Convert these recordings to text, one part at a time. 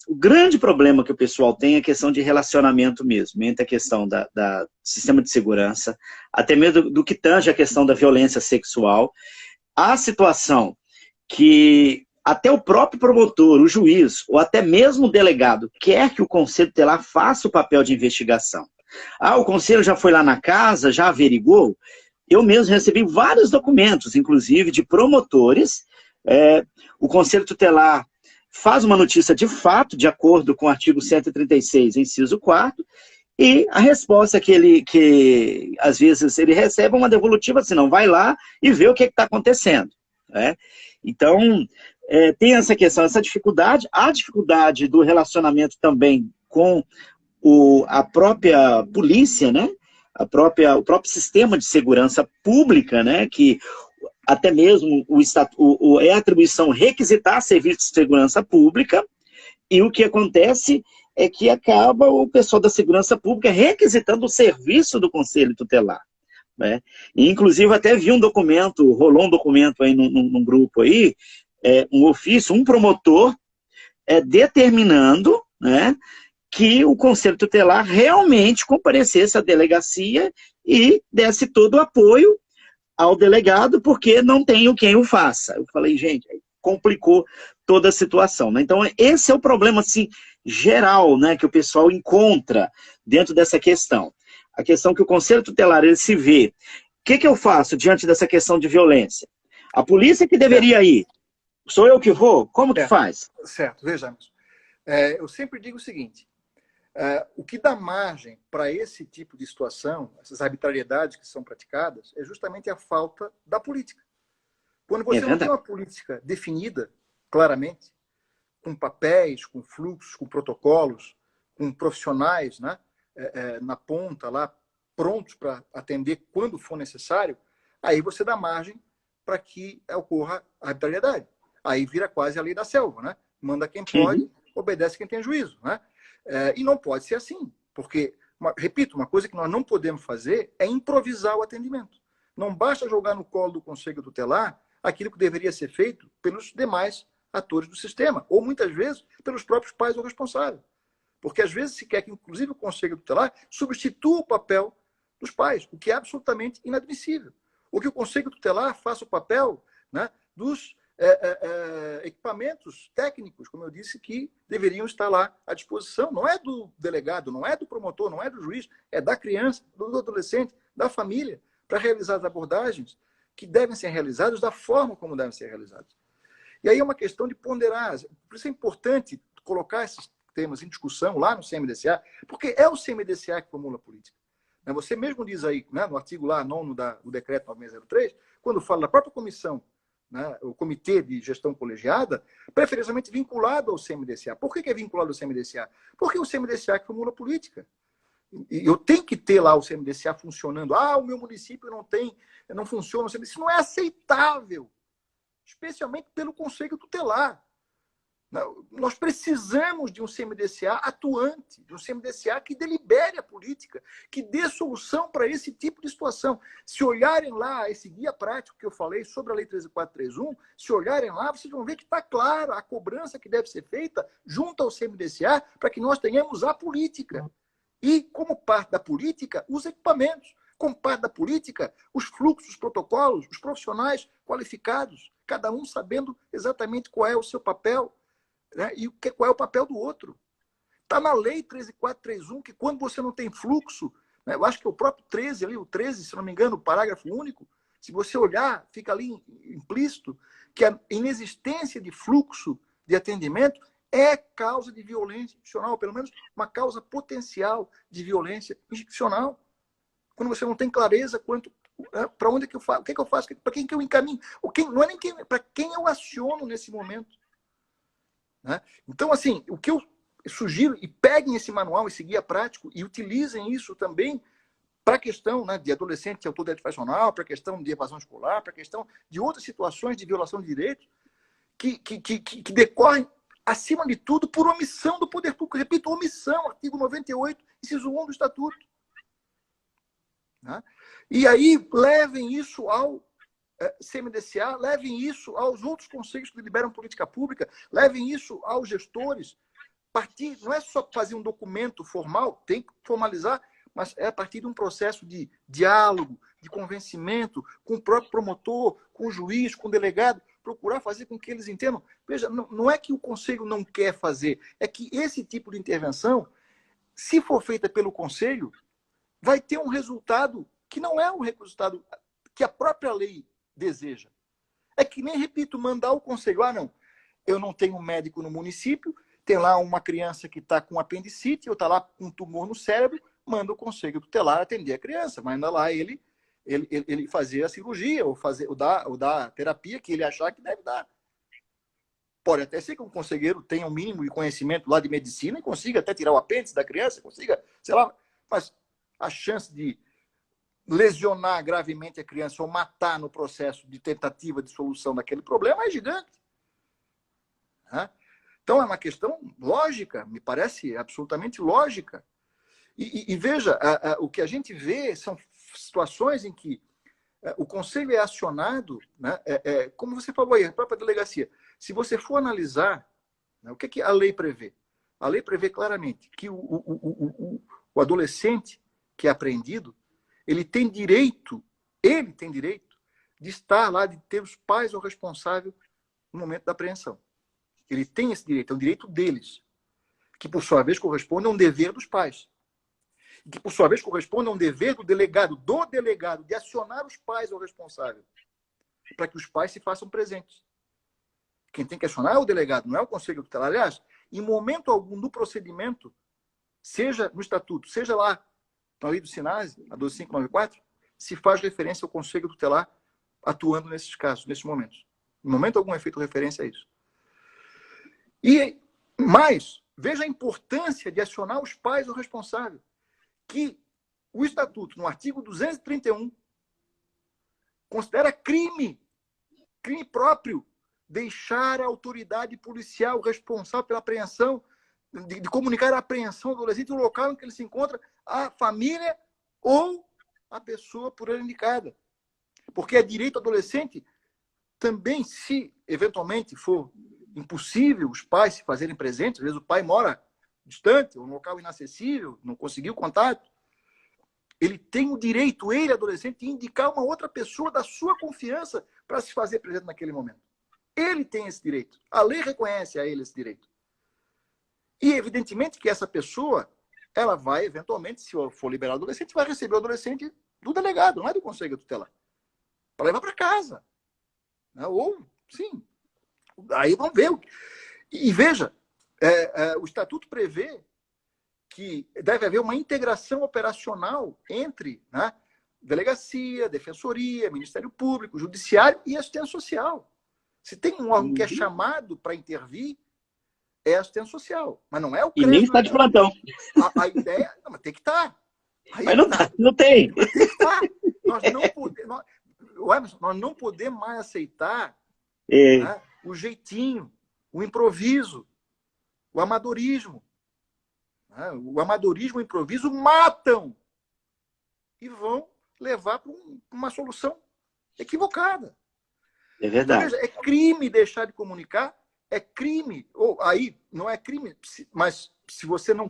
o grande problema que o pessoal tem é a questão de relacionamento mesmo, entre a questão da sistema de segurança, até mesmo do que tange a questão da violência sexual. A situação que até o próprio promotor, o juiz, ou até mesmo o delegado, quer que o conselho tutelar faça o papel de investigação. Ah, o conselho já foi lá na casa, já averigou? Eu mesmo recebi vários documentos, inclusive de promotores. O conselho tutelar faz uma notícia de fato, de acordo com o artigo 136, inciso 4º, e a resposta que às vezes ele recebe é uma devolutiva assim, não, vai lá e vê o que está acontecendo. Né? Então, tem essa questão, essa dificuldade, a dificuldade do relacionamento também com a própria polícia, né? O próprio sistema de segurança pública, né? Que até mesmo é a atribuição requisitar serviços de segurança pública, e o que acontece é que acaba o pessoal da segurança pública requisitando o serviço do conselho tutelar. Né? E, inclusive, até vi um documento, rolou um documento aí num grupo aí, um ofício, um promotor determinando, né, que o conselho tutelar realmente comparecesse à delegacia e desse todo o apoio ao delegado, porque não tem quem o faça. Eu falei, gente, complicou toda a situação. Né? Então, esse é o problema assim, geral, né, que o pessoal encontra dentro dessa questão. A questão que o conselho tutelar ele se vê. O que eu faço diante dessa questão de violência? A polícia que deveria ir, sou eu que vou? Como que faz? Certo, vejamos. Eu sempre digo o seguinte, o que dá margem para esse tipo de situação, essas arbitrariedades que são praticadas, é justamente a falta da política. Quando você não tem uma política definida, claramente, com papéis, com fluxos, com protocolos, com profissionais, né, na ponta, lá, prontos para atender quando for necessário, aí você dá margem para que ocorra a arbitrariedade. Aí vira quase a lei da selva, né? Manda quem pode, obedece quem tem juízo, né? E não pode ser assim, porque, repito, uma coisa que nós não podemos fazer é improvisar o atendimento. Não basta jogar no colo do conselho tutelar aquilo que deveria ser feito pelos demais atores do sistema, ou muitas vezes pelos próprios pais ou responsáveis. Porque às vezes se quer que, inclusive, o conselho tutelar substitua o papel dos pais, o que é absolutamente inadmissível. Ou que o conselho tutelar faça o papel, né, dos equipamentos técnicos, como eu disse, que deveriam estar lá à disposição. Não é do delegado, não é do promotor, não é do juiz, é da criança, do adolescente, da família, para realizar as abordagens que devem ser realizadas da forma como devem ser realizadas. E aí é uma questão de ponderar. Por isso é importante colocar esses temas em discussão lá no CMDCA, porque é o CMDCA que formula a política. Você mesmo diz aí, né, no artigo lá, 9º do decreto 9603, quando fala da própria comissão, né, o comitê de gestão colegiada, preferencialmente vinculado ao CMDCA. Por que é vinculado ao CMDCA? Porque é o CMDCA que formula a política. E eu tenho que ter lá o CMDCA funcionando. Ah, o meu município não funciona. Isso não é aceitável, especialmente pelo conselho tutelar. Nós precisamos de um CMDCA atuante, de um CMDCA que delibere a política, que dê solução para esse tipo de situação. Se olharem lá esse guia prático que eu falei sobre a Lei 13.431, se olharem lá, vocês vão ver que está clara a cobrança que deve ser feita junto ao CMDCA para que nós tenhamos a política. E, como parte da política, os equipamentos. Como parte da política, os fluxos, os protocolos, os profissionais qualificados, cada um sabendo exatamente qual é o seu papel, né? E qual é o papel do outro. Está na Lei 13.431 que quando você não tem fluxo, né, eu acho que é o próprio 13 ali, o 13, se não me engano, o parágrafo único, se você olhar, fica ali implícito que a inexistência de fluxo de atendimento é causa de violência institucional, pelo menos uma causa potencial de violência institucional. Quando você não tem clareza quanto para onde é que eu faço, o que é que eu faço, para quem que eu encaminho, não é nem para quem eu aciono nesse momento. Né? Então, assim, o que eu sugiro, e peguem esse manual, esse guia prático, e utilizem isso também para a questão, né, de adolescente autodefensional, para a questão de evasão escolar, para a questão de outras situações de violação de direitos que decorrem, acima de tudo, por omissão do poder público. Repito, omissão, artigo 98, inciso 1 do Estatuto. Né? E aí, levem isso ao CMDCA, levem isso aos outros conselhos que deliberam política pública, levem isso aos gestores, partir, não é só fazer um documento formal, tem que formalizar, mas é a partir de um processo de diálogo, de convencimento com o próprio promotor, com o juiz, com o delegado, procurar fazer com que eles entendam. Veja, não é que o conselho não quer fazer, é que esse tipo de intervenção, se for feita pelo conselho, vai ter um resultado que não é um resultado que a própria lei deseja. É que nem, repito, mandar o conselho. Ah, não, eu não tenho um médico no município, tem lá uma criança que está com apendicite, ou está lá com um tumor no cérebro, manda o conselho tutelar atender a criança, manda lá ele fazer a cirurgia, ou dar a terapia que ele achar que deve dar. Pode até ser que um conselheiro tenha um mínimo de conhecimento lá de medicina e consiga até tirar o apêndice da criança, consiga, sei lá, mas a chance de lesionar gravemente a criança ou matar no processo de tentativa de solução daquele problema é gigante. Então é uma questão lógica, me parece absolutamente lógica. E veja, o que a gente vê são situações em que o conselho é acionado, né, como você falou aí, a própria delegacia. Se você for analisar, né, o que a lei prevê? A lei prevê claramente que o adolescente que é apreendido, ele tem direito de estar lá, de ter os pais ou responsável no momento da apreensão. Ele tem esse direito, é um direito deles, que por sua vez corresponde a um dever dos pais. Que por sua vez corresponde a um dever do delegado de acionar os pais ou responsável, para que os pais se façam presentes. Quem tem que acionar é o delegado, não é o conselho tutelar. Aliás, em momento algum do procedimento, seja no estatuto, seja lá na lei do SINASE, a 12594, se faz referência ao conselho tutelar atuando nesses casos, nesses momentos. Em momento algum é feito referência a isso. Mas, veja a importância de acionar os pais ou responsável, que o estatuto, no artigo 231, considera crime próprio, deixar a autoridade policial responsável pela apreensão, de comunicar a apreensão do adolescente no local em que ele se encontra, a família ou a pessoa por ele indicada. Porque é direito do adolescente também, se eventualmente for impossível os pais se fazerem presentes, às vezes o pai mora distante, ou num local inacessível, não conseguiu contato, ele tem o direito, ele, adolescente, de indicar uma outra pessoa da sua confiança para se fazer presente naquele momento. Ele tem esse direito. A lei reconhece a ele esse direito. E, evidentemente, que essa pessoa, ela vai, eventualmente, se for liberar o adolescente, vai receber o adolescente do delegado, não é do conselho tutelar, para levar para casa. Ou, sim. Aí vamos ver. E veja, o estatuto prevê que deve haver uma integração operacional entre, né, delegacia, defensoria, Ministério Público, Judiciário e assistência social. Se tem um órgão que é chamado para intervir, é assistência social. Mas não é o CREAS. E nem está de plantão. A ideia... Não, mas tem que estar. Mas não tem. Mas tem que estar. Nós não podemos mais aceitar né, o jeitinho, o improviso, o amadorismo. O amadorismo e o improviso matam e vão levar para uma solução equivocada. É verdade. Então, veja, é crime deixar de comunicar, é crime. Ou aí não é crime, mas se você não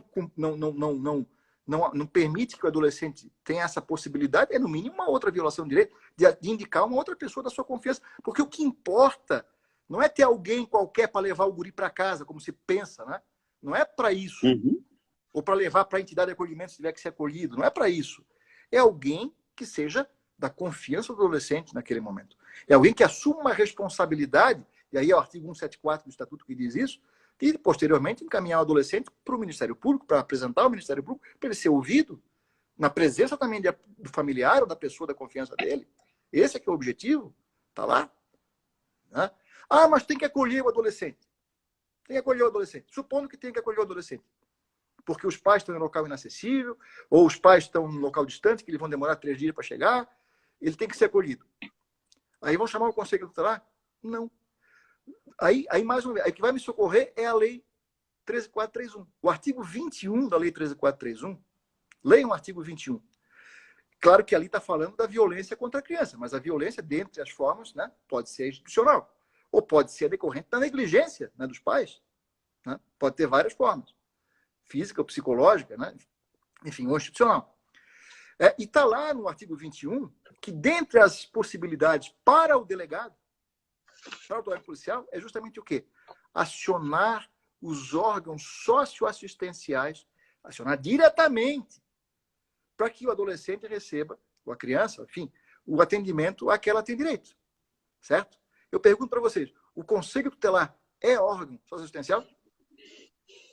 permite que o adolescente tenha essa possibilidade, é no mínimo uma outra violação de direito de indicar uma outra pessoa da sua confiança. Porque o que importa não é ter alguém qualquer para levar o guri para casa, como se pensa, né? Não é para isso. Uhum. Ou para levar para a entidade de acolhimento se tiver que ser acolhido. Não é para isso. É alguém que seja da confiança do adolescente naquele momento. É alguém que assuma uma responsabilidade, e aí é o artigo 174 do Estatuto que diz isso, e posteriormente encaminhar o adolescente para o Ministério Público, para apresentar ao Ministério Público, para ele ser ouvido, na presença também do familiar ou da pessoa da confiança dele. Esse é que é o objetivo. Está lá. Né? Ah, mas tem que acolher o adolescente. Tem que acolher o adolescente. Supondo que tem que acolher o adolescente. Porque os pais estão em um local inacessível, ou os pais estão em um local distante, que eles vão demorar 3 dias para chegar, ele tem que ser acolhido. Aí vão chamar o conselho tutelar? Não. Aí mais uma vez, o que vai me socorrer é a lei 13431. O artigo 21 da lei 13431, leiam o artigo 21. Claro que ali está falando da violência contra a criança, mas a violência, dentre as formas, né, pode ser institucional, ou pode ser decorrente da negligência, né, dos pais. né? Pode ter várias formas. Física ou psicológica, né? Enfim, ou institucional. E está lá no artigo 21 que, dentre as possibilidades para o delegado, para o delegado policial, é justamente o quê? Acionar os órgãos socioassistenciais, acionar diretamente para que o adolescente receba, ou a criança, enfim, o atendimento a que ela tem direito. Certo? Eu pergunto para vocês, o Conselho Tutelar é órgão socioassistencial?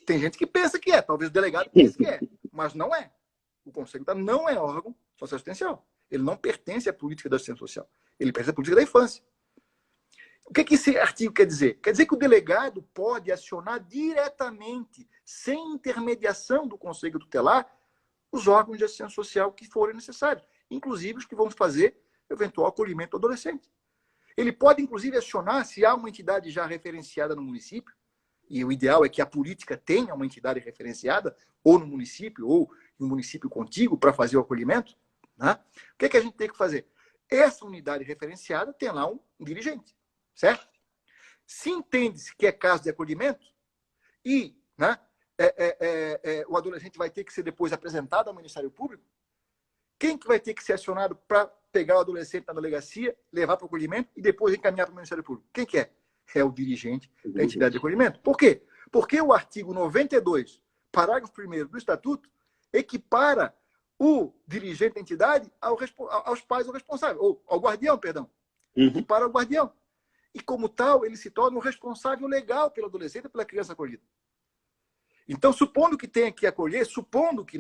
Tem gente que pensa que é, talvez o delegado pense que é, mas não é. O Conselho Tutelar não é órgão socioassistencial. Ele não pertence à política da assistência social. Ele pertence à política da infância. O que esse artigo quer dizer? Quer dizer que o delegado pode acionar diretamente, sem intermediação do Conselho Tutelar, os órgãos de assistência social que forem necessários, inclusive os que vão fazer eventual acolhimento do adolescente. Ele pode, inclusive, acionar, se há uma entidade já referenciada no município, e o ideal é que a política tenha uma entidade referenciada, ou no município, ou em um município contíguo, para fazer o acolhimento, né? O que a gente tem que fazer? Essa unidade referenciada tem lá um dirigente, certo? Se entende-se que é caso de acolhimento, e, né, o adolescente vai ter que ser depois apresentado ao Ministério Público, quem que vai ter que ser acionado para pegar o adolescente na delegacia, levar para o acolhimento e depois encaminhar para o Ministério Público? Quem que é? É o dirigente da entidade de acolhimento. Por quê? Porque o artigo 92, parágrafo 1º do Estatuto, equipara o dirigente da entidade aos pais ou responsável, ou ao guardião, perdão. Equipara ao guardião. E, como tal, ele se torna o responsável legal pelo adolescente e pela criança acolhida. Então, supondo que tenha que acolher, supondo que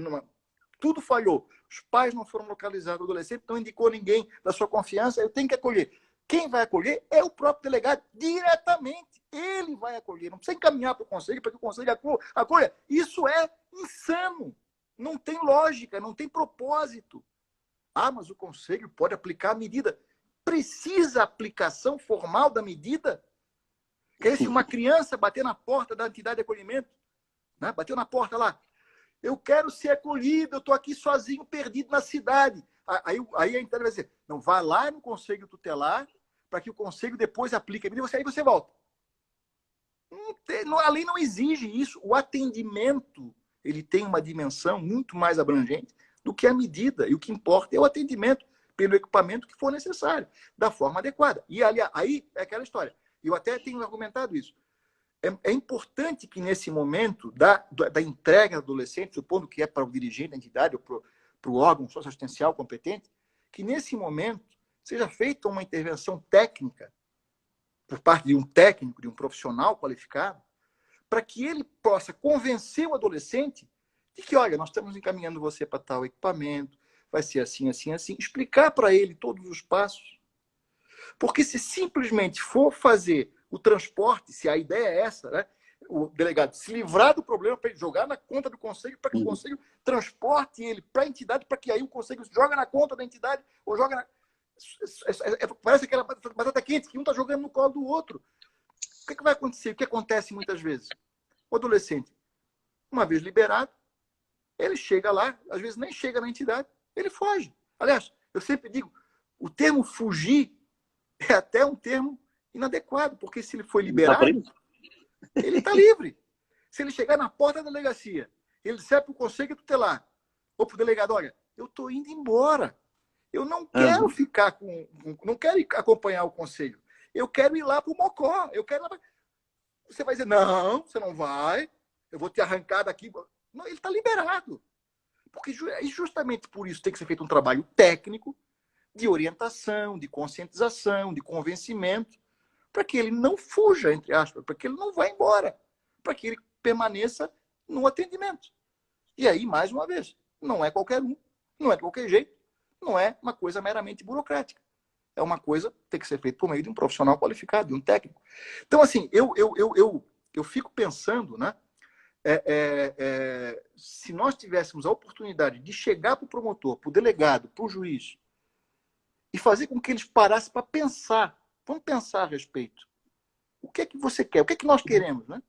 tudo falhou, os pais não foram localizados, o adolescente não indicou ninguém da sua confiança, eu tenho que acolher. Quem vai acolher é o próprio delegado, diretamente. Ele vai acolher, não precisa encaminhar para o conselho, para que o conselho acolha. Isso é insano. Não tem lógica, não tem propósito. Ah, mas o conselho pode aplicar a medida. Precisa aplicação formal da medida? Que se uma criança bater na porta da entidade de acolhimento, né? Bateu na porta lá, eu quero ser acolhido, eu estou aqui sozinho, perdido na cidade. Aí a entidade vai dizer, não, vá lá no Conselho Tutelar, para que o Conselho depois aplique a medida, aí você volta. A lei não exige isso. O atendimento, ele tem uma dimensão muito mais abrangente do que a medida. E o que importa é o atendimento pelo equipamento que for necessário, da forma adequada. E aí é aquela história. Eu até tenho argumentado isso. É importante que, nesse momento da entrega do adolescente, supondo que é para o dirigente da entidade ou para o órgão socioassistencial competente, que, nesse momento, seja feita uma intervenção técnica por parte de um técnico, de um profissional qualificado, para que ele possa convencer o adolescente de que, olha, nós estamos encaminhando você para tal equipamento, vai ser assim, assim, assim, explicar para ele todos os passos. Porque se simplesmente for fazer o transporte, se a ideia é essa, né? O delegado se livrar do problema para ele jogar na conta do conselho, para que o conselho transporte ele para a entidade, para que aí o conselho joga na conta da entidade, ou joga na... Parece aquela batata quente, que um está jogando no colo do outro. O que vai acontecer? O que acontece muitas vezes? O adolescente, uma vez liberado, ele chega lá, às vezes nem chega na entidade, ele foge. Aliás, eu sempre digo, o termo fugir é até um termo inadequado, porque se ele foi liberado, ele está livre. Se ele chegar na porta da delegacia, ele disser para o Conselho Tutelar, ou para o delegado, olha, eu estou indo embora. Eu não quero ficar não quero acompanhar o conselho. Eu quero ir lá para o Mocó. Eu quero ir lá. Você vai dizer, não, você não vai. Eu vou te arrancar daqui. Não, ele está liberado. Porque justamente por isso tem que ser feito um trabalho técnico, de orientação, de conscientização, de convencimento, para que ele não fuja, entre aspas, para que ele não vá embora, para que ele permaneça no atendimento. E aí, mais uma vez, não é qualquer um, não é de qualquer jeito, não é uma coisa meramente burocrática. É uma coisa que tem que ser feita por meio de um profissional qualificado, de um técnico. Então, assim, eu fico pensando, né? Se nós tivéssemos a oportunidade de chegar para o promotor, para o delegado, para o juiz, e fazer com que eles parassem para pensar, vamos pensar a respeito. O que é que você quer? O que é que nós queremos, né,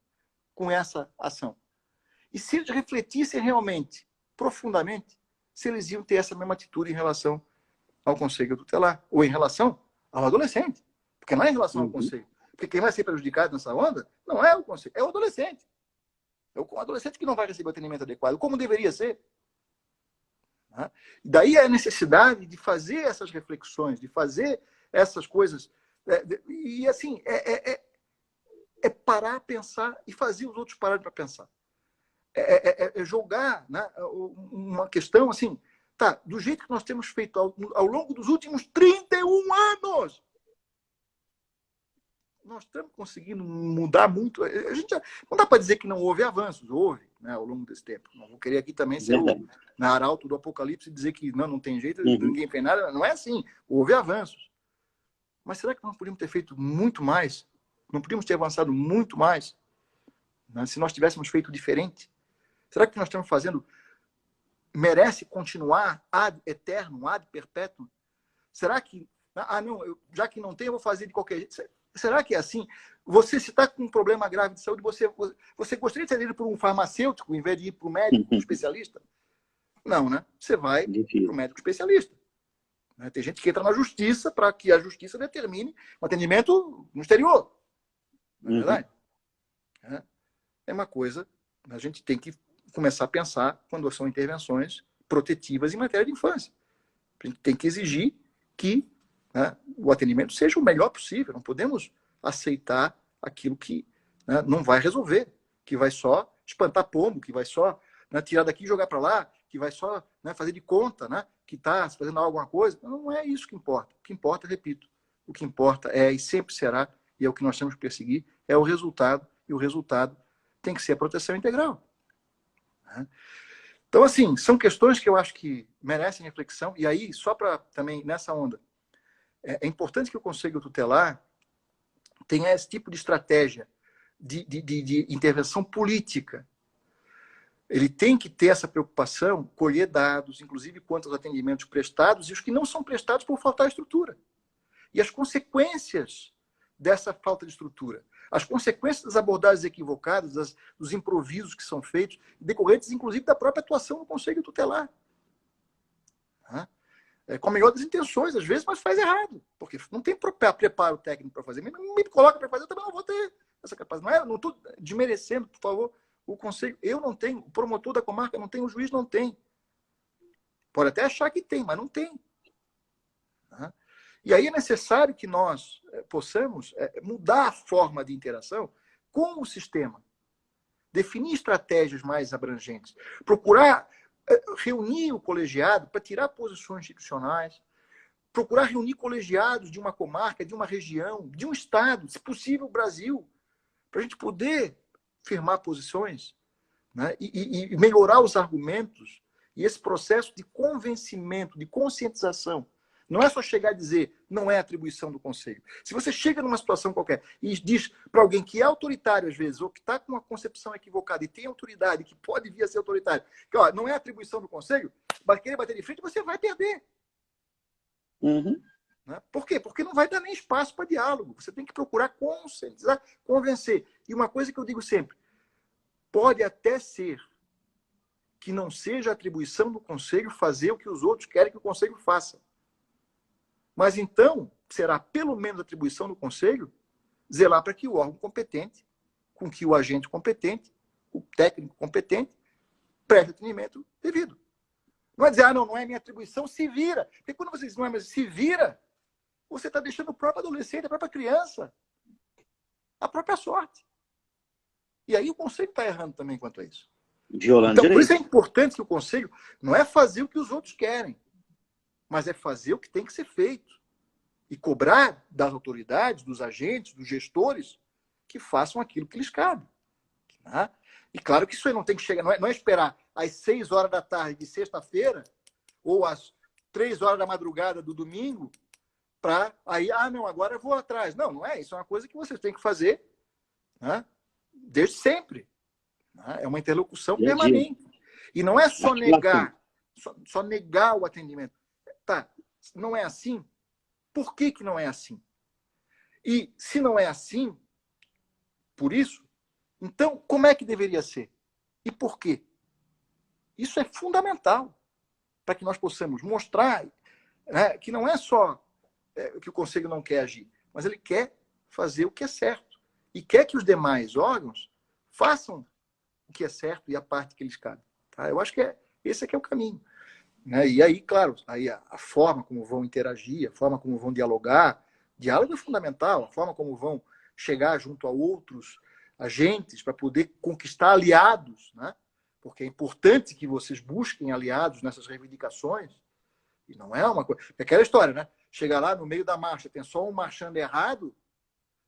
com essa ação? E se eles refletissem realmente, profundamente, se eles iam ter essa mesma atitude em relação ao Conselho Tutelar, ou em relação ao adolescente. Porque não é em relação ao Conselho. Porque quem vai ser prejudicado nessa onda não é o Conselho, é o adolescente. É o adolescente que não vai receber o atendimento adequado, como deveria ser. Né? Daí a necessidade de fazer essas reflexões, de fazer essas coisas. E assim, é parar, pensar e fazer os outros pararem para pensar. É jogar, né, uma questão assim, tá, do jeito que nós temos feito ao longo dos últimos 31 anos. Nós estamos conseguindo mudar muito. A gente não dá para dizer que não houve avanços, houve, né, ao longo desse tempo. Não vou querer aqui também ser o arauto do apocalipse e dizer que não tem jeito, ninguém fez nada. Não é assim. Houve avanços. Mas será que nós podíamos ter feito muito mais? Não podíamos ter avançado muito mais? Né, se nós tivéssemos feito diferente? Será que o que nós estamos fazendo merece continuar ad eterno, ad perpétuo? Será que... não, já que não tem, eu vou fazer de qualquer jeito. Será que é assim? Você, se está com um problema grave de saúde, você gostaria de ser ido por um farmacêutico, em vez de ir para o médico, um especialista? Não, né? Você vai para o médico especialista. Tem gente que entra na justiça para que a justiça determine um atendimento no exterior. Não é verdade? É uma coisa, a gente tem que começar a pensar quando são intervenções protetivas em matéria de infância. A gente tem que exigir que, né, o atendimento seja o melhor possível. Não podemos aceitar aquilo que, né, não vai resolver, que vai só espantar pombo, que vai só, né, tirar daqui e jogar para lá, que vai só, né, fazer de conta, né, que está fazendo alguma coisa. Não é isso que importa. O que importa, repito, o que importa é, e sempre será, e é o que nós temos que perseguir, é o resultado, e o resultado tem que ser a proteção integral. Então, assim, são questões que eu acho que merecem reflexão, e aí, só para também, nessa onda, é importante que o Conselho Tutelar tenha esse tipo de estratégia de intervenção política. Ele tem que ter essa preocupação, colher dados, inclusive quanto aos atendimentos prestados e os que não são prestados por faltar estrutura. E as consequências dessa falta de estrutura. As consequências das abordagens equivocadas, dos improvisos que são feitos, decorrentes, inclusive, da própria atuação do Conselho Tutelar. Com a melhor das intenções, às vezes, mas faz errado. Porque não tem preparo técnico para fazer. Me coloca para fazer, eu também não vou ter essa capacidade. Não estou desmerecendo, por favor, o Conselho. Eu não tenho, o promotor da comarca não tem, o juiz não tem. Pode até achar que tem, mas não tem. E aí é necessário que nós possamos mudar a forma de interação com o sistema. Definir estratégias mais abrangentes. Procurar reunir o colegiado para tirar posições institucionais. Procurar reunir colegiados de uma comarca, de uma região, de um estado, se possível, o Brasil, para a gente poder firmar posições, né? E melhorar os argumentos. E esse processo de convencimento, de conscientização. Não é só chegar e dizer, não é atribuição do Conselho. Se você chega numa situação qualquer e diz para alguém que é autoritário, às vezes, ou que está com uma concepção equivocada e tem autoridade, que pode vir a ser autoritário, que ó, não é atribuição do Conselho, querer bater de frente, você vai perder. Né? Por quê? Porque não vai dar nem espaço para diálogo. Você tem que procurar conscientizar, convencer. E uma coisa que eu digo sempre, pode até ser que não seja atribuição do Conselho fazer o que os outros querem que o Conselho faça. Mas então, será pelo menos atribuição do Conselho zelar para que o órgão competente, com que o agente competente, o técnico competente, preste atendimento devido. Não é dizer, não é minha atribuição, se vira. Porque quando você diz, não é, mas se vira, você está deixando o próprio adolescente, a própria criança, a própria sorte. E aí o Conselho está errando também quanto a isso. Violando então, direito. por isso é importante que o Conselho não é fazer o que os outros querem, mas é fazer o que tem que ser feito. E cobrar das autoridades, dos agentes, dos gestores, que façam aquilo que lhes cabe. Né? E claro que isso aí não tem que chegar, não é esperar às 6 horas da tarde de sexta-feira, ou às 3 horas da madrugada do domingo, para aí, não, agora eu vou atrás. Não, não é. Isso é uma coisa que vocês têm que fazer, né, desde sempre. Né? É uma interlocução permanente. E não é só negar, só negar o atendimento. Tá, não é assim? Por que não é assim? E se não é assim, por isso, então como é que deveria ser? E por quê? Isso é fundamental para que nós possamos mostrar, né, que não é só que o Conselho não quer agir, mas ele quer fazer o que é certo. E quer que os demais órgãos façam o que é certo e a parte que eles cabem. Tá? Eu acho que esse aqui é o caminho. Né? E aí, claro, aí a forma como vão interagir, a forma como vão dialogar, diálogo é fundamental, a forma como vão chegar junto a outros agentes para poder conquistar aliados, né? Porque é importante que vocês busquem aliados nessas reivindicações, e não é uma coisa... É aquela história, né? Chegar lá no meio da marcha, tem só um marchando errado,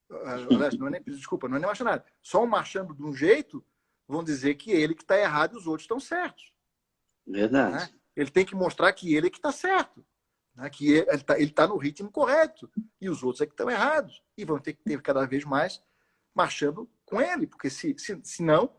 aliás, não é nem, desculpa, não é nem marchando nada, só um marchando de um jeito, vão dizer que ele que está errado e os outros estão certos. Verdade. Né? Ele tem que mostrar que ele é que está certo, né? Que ele tá no ritmo correto, e os outros é que estão errados. E vão ter que ter cada vez mais marchando com ele, porque se não,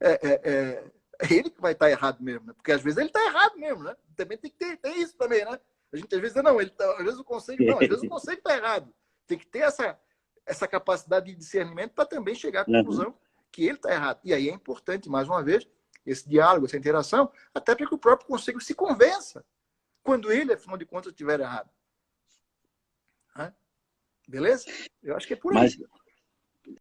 é ele que vai estar errado mesmo, né? Porque às vezes ele está errado mesmo, né? Também tem que ter isso também, né? A gente às vezes não, às vezes o conselho não, às vezes o conselho está errado. Tem que ter essa capacidade de discernimento para também chegar à conclusão que ele está errado. E aí é importante, mais uma vez, esse diálogo, essa interação, até para que o próprio conselho se convença quando ele, afinal de contas, estiver errado. Beleza? Eu acho que é por aí.